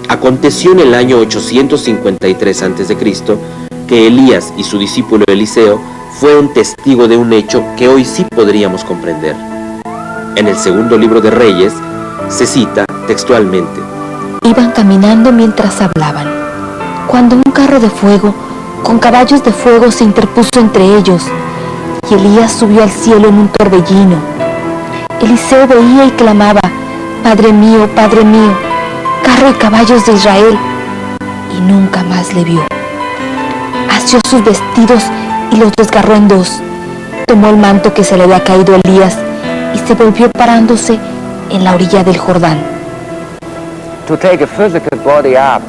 Aconteció en el año 853 a.C. que Elías y su discípulo Eliseo fueron testigo de un hecho que hoy sí podríamos comprender. En el segundo libro de Reyes se cita textualmente: iban caminando mientras hablaban, cuando un carro de fuego con caballos de fuego se interpuso entre ellos, y Elías subió al cielo en un torbellino. Eliseo veía y clamaba: Padre mío, carro y caballos de Israel, y nunca más le vio. Asió sus vestidos y los desgarró en dos, tomó el manto que se le había caído a Elías y se volvió parándose en la orilla del Jordán. To take a physical body up,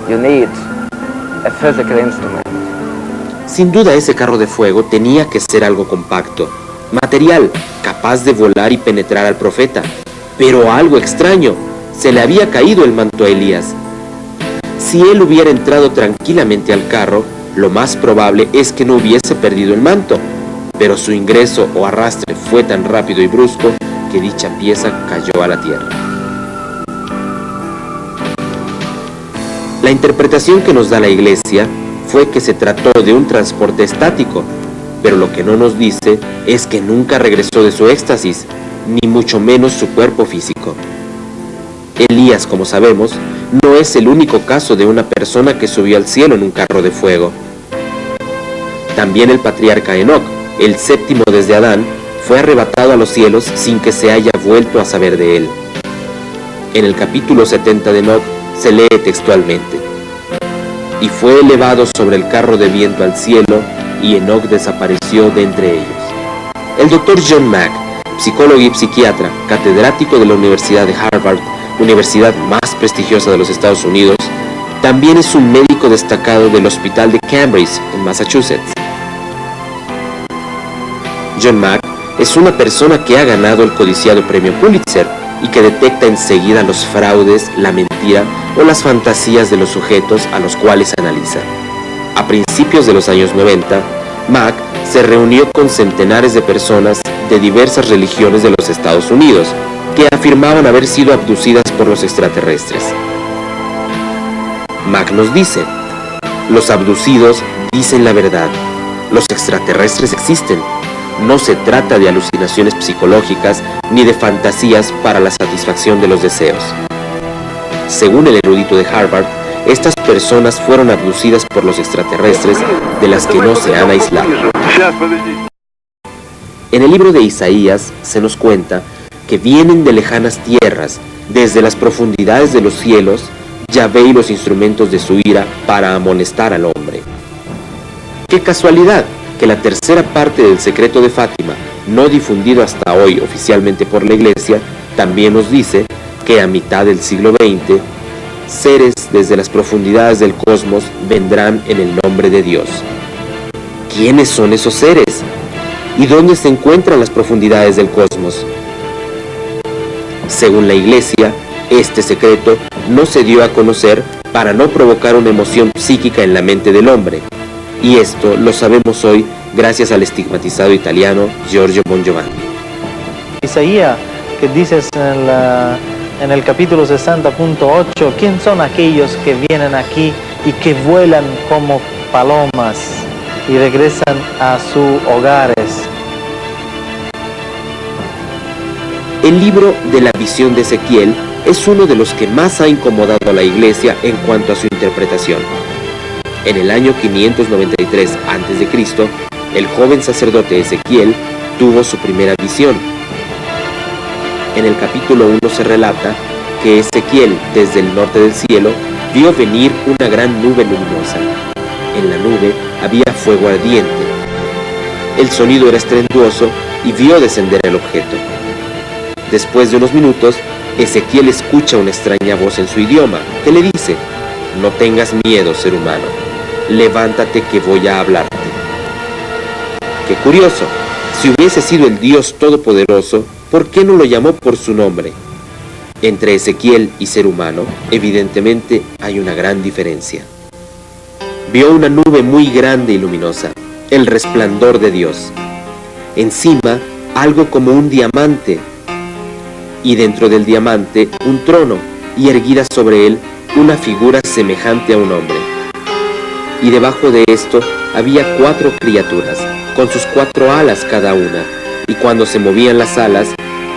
you need a physical instrument. Sin duda ese carro de fuego tenía que ser algo compacto, material, capaz de volar y penetrar al profeta. Pero algo extraño, se le había caído el manto a Elías. Si él hubiera entrado tranquilamente al carro, lo más probable es que no hubiese perdido el manto, pero su ingreso o arrastre fue tan rápido y brusco que dicha pieza cayó a la tierra. La interpretación que nos da la Iglesia fue que se trató de un transporte estático, pero lo que no nos dice es que nunca regresó de su éxtasis, ni mucho menos su cuerpo físico. Elías, como sabemos, no es el único caso de una persona que subió al cielo en un carro de fuego. También el patriarca Enoc, el séptimo desde Adán, fue arrebatado a los cielos sin que se haya vuelto a saber de él. En el capítulo 70 de Enoc se lee textualmente: y fue elevado sobre el carro de viento al cielo, y Enoc desapareció de entre ellos. El doctor John Mack, psicólogo y psiquiatra, catedrático de la Universidad de Harvard, universidad más prestigiosa de los Estados Unidos, también es un médico destacado del Hospital de Cambridge, en Massachusetts. John Mack es una persona que ha ganado el codiciado premio Pulitzer y que detecta enseguida los fraudes, la mentira o las fantasías de los sujetos a los cuales analiza. A principios de los años 90, Mack se reunió con centenares de personas de diversas religiones de los Estados Unidos que afirmaban haber sido abducidas por los extraterrestres. Mack nos dice: los abducidos dicen la verdad, los extraterrestres existen. No se trata de alucinaciones psicológicas ni de fantasías para la satisfacción de los deseos. Según el erudito de Harvard, estas personas fueron abducidas por los extraterrestres de las que no se han aislado. En el libro de Isaías se nos cuenta que vienen de lejanas tierras, desde las profundidades de los cielos, Yahvé y los instrumentos de su ira para amonestar al hombre. ¡Qué casualidad! Que la tercera parte del secreto de Fátima, no difundido hasta hoy oficialmente por la Iglesia, también nos dice que a mitad del siglo XX, seres desde las profundidades del cosmos vendrán en el nombre de Dios. ¿Quiénes son esos seres? ¿Y dónde se encuentran las profundidades del cosmos? Según la Iglesia, este secreto no se dio a conocer para no provocar una emoción psíquica en la mente del hombre. Y esto lo sabemos hoy gracias al estigmatizado italiano Giorgio Bongiovanni. Isaías, que dices en el capítulo 60.8, ¿quién son aquellos que vienen aquí y que vuelan como palomas y regresan a sus hogares? El libro de la visión de Ezequiel es uno de los que más ha incomodado a la Iglesia en cuanto a su interpretación. En el año 593 a.C., el joven sacerdote Ezequiel tuvo su primera visión. En el capítulo 1 se relata que Ezequiel, desde el norte del cielo, vio venir una gran nube luminosa. En la nube había fuego ardiente. El sonido era estruendoso y vio descender el objeto. Después de unos minutos, Ezequiel escucha una extraña voz en su idioma que le dice: no tengas miedo, ser humano. Levántate que voy a hablarte. Qué curioso, si hubiese sido el Dios Todopoderoso, ¿por qué no lo llamó por su nombre? Entre Ezequiel y ser humano, evidentemente hay una gran diferencia. Vio una nube muy grande y luminosa, el resplandor de Dios. Encima, algo como un diamante, y dentro del diamante, un trono, y erguida sobre él una figura semejante a un hombre. Y debajo de esto había 4 criaturas, con sus 4 alas cada una, y cuando se movían las alas,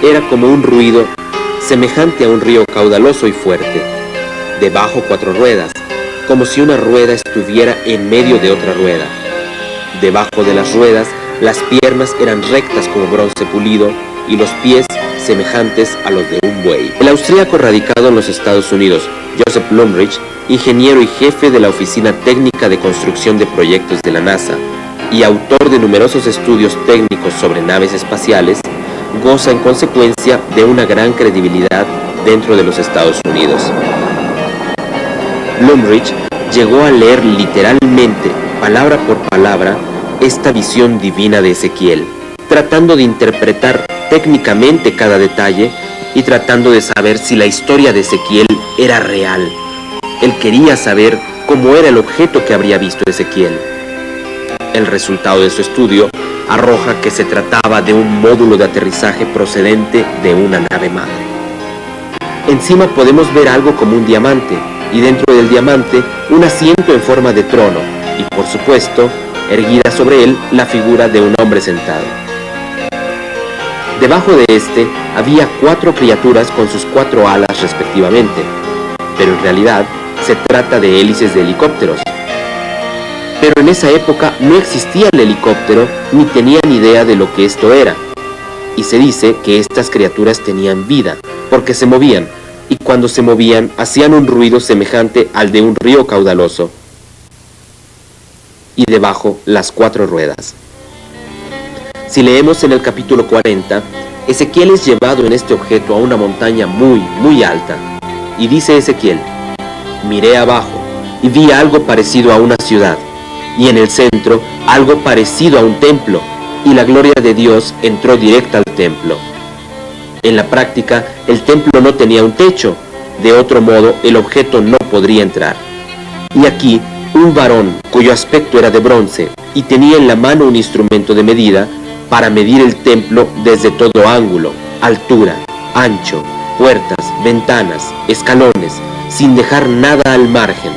era como un ruido semejante a un río caudaloso y fuerte. Debajo 4 ruedas, como si una rueda estuviera en medio de otra rueda. Debajo de las ruedas, las piernas eran rectas como bronce pulido, y los pies semejantes a los de un buey. El austríaco radicado en los Estados Unidos, Joseph Blumrich, ingeniero y jefe de la Oficina Técnica de Construcción de Proyectos de la NASA, y autor de numerosos estudios técnicos sobre naves espaciales, goza en consecuencia de una gran credibilidad dentro de los Estados Unidos. Blumrich llegó a leer literalmente, palabra por palabra, esta visión divina de Ezequiel, tratando de interpretar técnicamente cada detalle y tratando de saber si la historia de Ezequiel era real. Él quería saber cómo era el objeto que habría visto Ezequiel. El resultado de su estudio arroja que se trataba de un módulo de aterrizaje procedente de una nave madre. Encima podemos ver algo como un diamante, y dentro del diamante un asiento en forma de trono, y por supuesto, erguida sobre él la figura de un hombre sentado. Debajo de este había 4 criaturas con sus 4 alas respectivamente, pero en realidad se trata de hélices de helicópteros. Pero en esa época no existía el helicóptero ni tenían idea de lo que esto era. Y se dice que estas criaturas tenían vida, porque se movían, y cuando se movían hacían un ruido semejante al de un río caudaloso. Y debajo las 4 ruedas. Si leemos en el capítulo 40, Ezequiel es llevado en este objeto a una montaña muy, muy alta. Y dice Ezequiel: miré abajo y vi algo parecido a una ciudad, y en el centro algo parecido a un templo, y la gloria de Dios entró directa al templo. En la práctica, el templo no tenía un techo, de otro modo el objeto no podría entrar. Y aquí, un varón cuyo aspecto era de bronce, y tenía en la mano un instrumento de medida, para medir el templo desde todo ángulo, altura, ancho, puertas, ventanas, escalones, sin dejar nada al margen.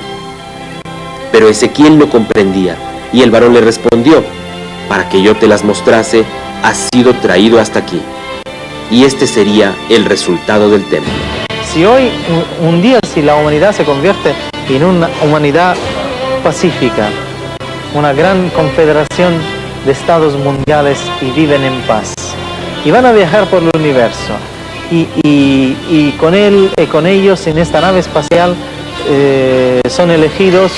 Pero Ezequiel no comprendía, y el varón le respondió: para que yo te las mostrase, has sido traído hasta aquí. Y este sería el resultado del templo. Si hoy, un día, si la humanidad se convierte en una humanidad pacífica, una gran confederación de estados mundiales y viven en paz, y van a viajar por el universo, y con ellos en esta nave espacial son elegidos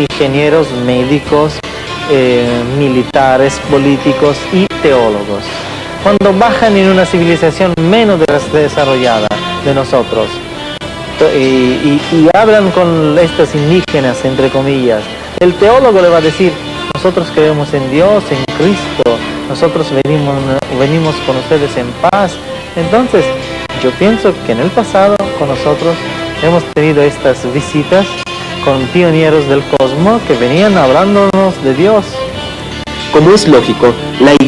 ingenieros, médicos, militares, políticos y teólogos. Cuando bajan en una civilización menos desarrollada de nosotros y hablan con estos indígenas, entre comillas, el teólogo le va a decir: nosotros creemos en Dios, en Cristo, nosotros venimos con ustedes en paz. Entonces, yo pienso que en el pasado con nosotros hemos tenido estas visitas con pioneros del cosmos que venían hablándonos de Dios. Como es lógico, la Iglesia